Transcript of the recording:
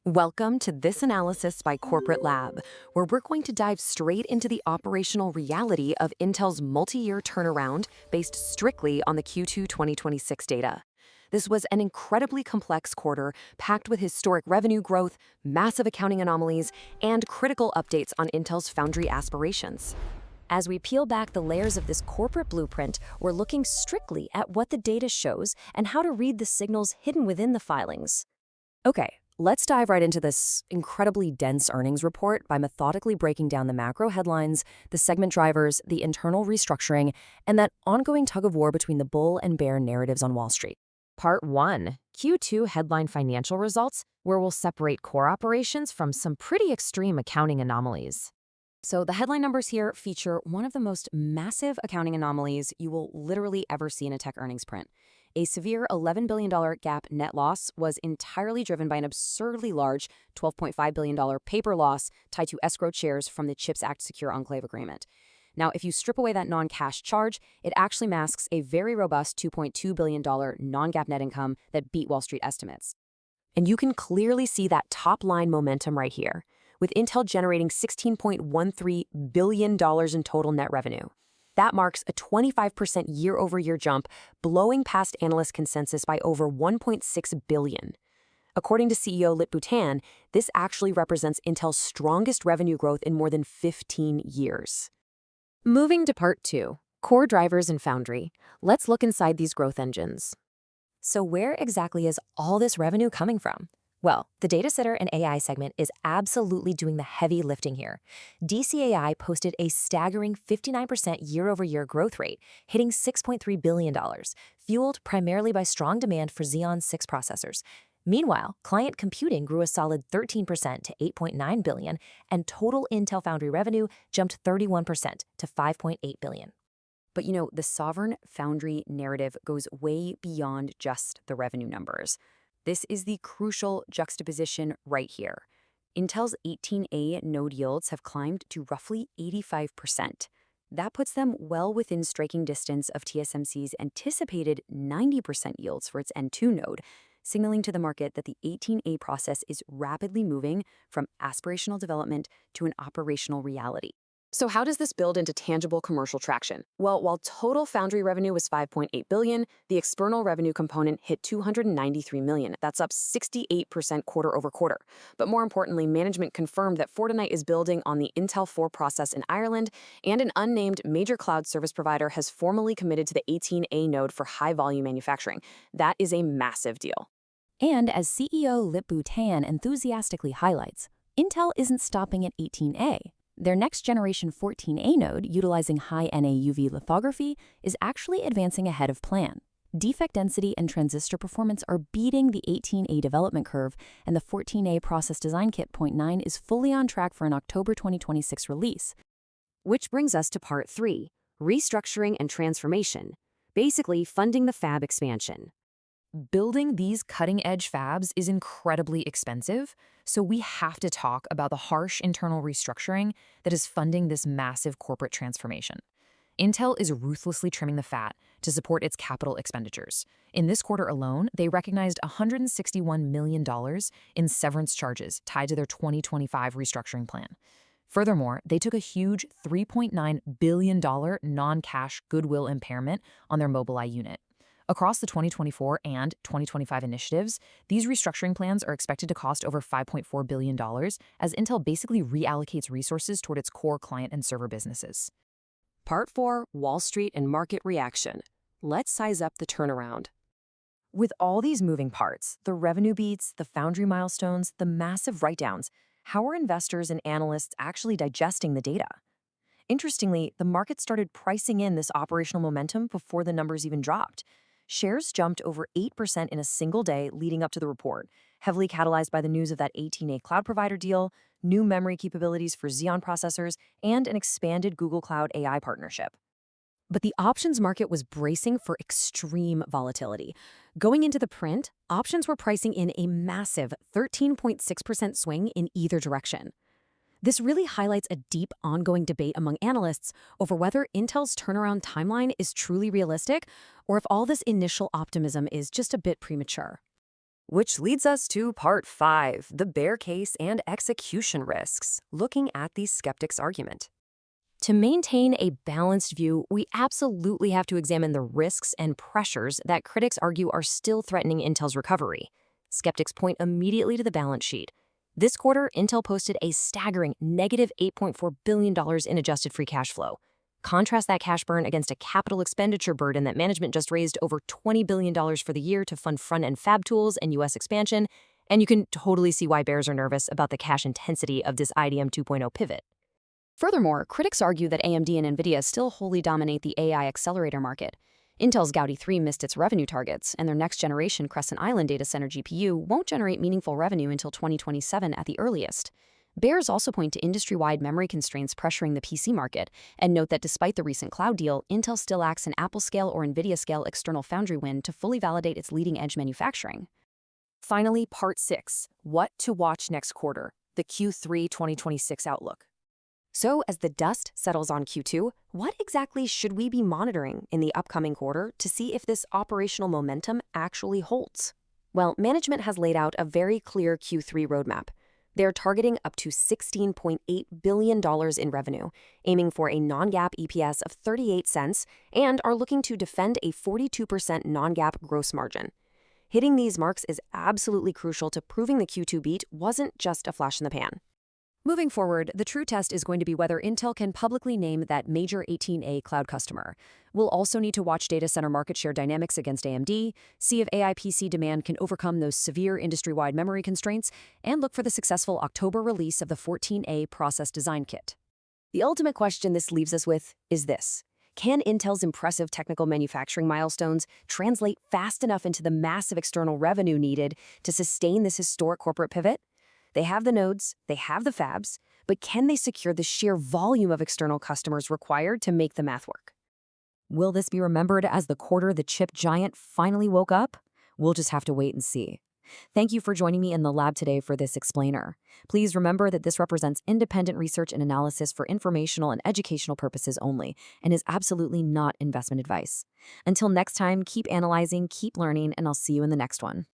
Welcome to this analysis by Corporate Lab, where we're going to dive straight into the operational reality of Intel's multi-year turnaround based strictly on the Q2 2026 data. This was an incredibly complex quarter, packed with historic revenue growth, massive accounting anomalies, and critical updates on Intel's Foundry aspirations. As we peel back the layers of this corporate blueprint, we're looking strictly at what the data shows and how to read the signals hidden within the filings. Okay, let's dive right into this incredibly dense earnings report by methodically breaking down the macro headlines, the segment drivers, the internal restructuring, and that ongoing tug-of-war between the bull and bear narratives on Wall Street. Part 1, Q2 headline financial results, where we'll separate core operations from some pretty extreme accounting anomalies. So the headline numbers here feature one of the most massive accounting anomalies you will literally ever see in a tech earnings print. A severe $11 billion GAAP net loss was entirely driven by an absurdly large $12.5 billion paper loss tied to escrowed shares from the CHIPS Act Secure Enclave Agreement. Now, if you strip away that non-cash charge, it actually masks a very robust $2.2 billion non-GAAP net income that beat Wall Street estimates. And you can clearly see that top-line momentum right here, with Intel generating $16.13 billion in total net revenue. That marks a 25% year-over-year jump, blowing past analyst consensus by over $1.6 billion. According to CEO Lip-Bu, this actually represents Intel's strongest revenue growth in more than 15 years. Moving to Part 2, core drivers and Foundry. Let's look inside these growth engines. So where exactly is all this revenue coming from? Well, the data center and AI segment is absolutely doing the heavy lifting here. DCAI posted a staggering 59% year-over-year growth rate, hitting $6.3 billion, fueled primarily by strong demand for Xeon 6 processors. Meanwhile, client computing grew a solid 13% to $8.9 billion, and total Intel Foundry revenue jumped 31% to $5.8 billion. But the sovereign Foundry narrative goes way beyond just the revenue numbers. This is the crucial juxtaposition right here. Intel's 18A node yields have climbed to roughly 85%. That puts them well within striking distance of TSMC's anticipated 90% yields for its N2 node, signaling to the market that the 18A process is rapidly moving from aspirational development to an operational reality. So how does this build into tangible commercial traction? Well, while total Foundry revenue was $5.8 billion, the external revenue component hit $293 million. That's up 68% quarter over quarter. But more importantly, management confirmed that Fortinet is building on the Intel 4 process in Ireland, and an unnamed major cloud service provider has formally committed to the 18A node for high-volume manufacturing. That is a massive deal. And as CEO Lip-Bu enthusiastically highlights, Intel isn't stopping at 18A. Their next-generation 14A node, utilizing high NA UV lithography, is actually advancing ahead of plan. Defect density and transistor performance are beating the 18A development curve, and the 14A process design kit 0.9 is fully on track for an October 2026 release. Which brings us to Part 3, restructuring and transformation, basically funding the fab expansion. Building these cutting-edge fabs is incredibly expensive, so we have to talk about the harsh internal restructuring that is funding this massive corporate transformation. Intel is ruthlessly trimming the fat to support its capital expenditures. In this quarter alone, they recognized $161 million in severance charges tied to their 2025 restructuring plan. Furthermore, they took a huge $3.9 billion non-cash goodwill impairment on their Mobileye unit. Across the 2024 and 2025 initiatives, these restructuring plans are expected to cost over $5.4 billion as Intel basically reallocates resources toward its core client and server businesses. Part 4, Wall Street and market reaction. Let's size up the turnaround. With all these moving parts, the revenue beats, the Foundry milestones, the massive write-downs, how are investors and analysts actually digesting the data? Interestingly, the market started pricing in this operational momentum before the numbers even dropped. Shares jumped over 8% in a single day leading up to the report, heavily catalyzed by the news of that 18A cloud provider deal, new memory capabilities for Xeon processors, and an expanded Google Cloud AI partnership. But the options market was bracing for extreme volatility. Going into the print, options were pricing in a massive 13.6% swing in either direction. This really highlights a deep, ongoing debate among analysts over whether Intel's turnaround timeline is truly realistic or if all this initial optimism is just a bit premature. Which leads us to part 5, the bear case and execution risks, looking at the skeptic's argument. To maintain a balanced view, we absolutely have to examine the risks and pressures that critics argue are still threatening Intel's recovery. Skeptics point immediately to the balance sheet. This quarter, Intel posted a staggering negative $8.4 billion in adjusted free cash flow. Contrast that cash burn against a capital expenditure burden that management just raised over $20 billion for the year to fund front-end fab tools and U.S. expansion, and you can totally see why bears are nervous about the cash intensity of this IDM 2.0 pivot. Furthermore, critics argue that AMD and NVIDIA still wholly dominate the AI accelerator market. Intel's Gaudi 3 missed its revenue targets, and their next-generation Crescent Island data center GPU won't generate meaningful revenue until 2027 at the earliest. Bears also point to industry-wide memory constraints pressuring the PC market, and note that despite the recent cloud deal, Intel still lacks an Apple-scale or NVIDIA-scale external foundry win to fully validate its leading-edge manufacturing. Finally, part 6, what to watch next quarter, the Q3 2026 outlook. So, as the dust settles on Q2, what exactly should we be monitoring in the upcoming quarter to see if this operational momentum actually holds? Well, management has laid out a very clear Q3 roadmap. They're targeting up to $16.8 billion in revenue, aiming for a non-GAAP EPS of 38 cents, and are looking to defend a 42% non-GAAP gross margin. Hitting these marks is absolutely crucial to proving the Q2 beat wasn't just a flash in the pan. Moving forward, the true test is going to be whether Intel can publicly name that major 18A cloud customer. We'll also need to watch data center market share dynamics against AMD, see if AI PC demand can overcome those severe industry-wide memory constraints, and look for the successful October release of the 14A process design kit. The ultimate question this leaves us with is this: can Intel's impressive technical manufacturing milestones translate fast enough into the massive external revenue needed to sustain this historic corporate pivot? They have the nodes, they have the fabs, but can they secure the sheer volume of external customers required to make the math work? Will this be remembered as the quarter the chip giant finally woke up? We'll just have to wait and see. Thank you for joining me in the lab today for this explainer. Please remember that this represents independent research and analysis for informational and educational purposes only, and is absolutely not investment advice. Until next time, keep analyzing, keep learning, and I'll see you in the next one.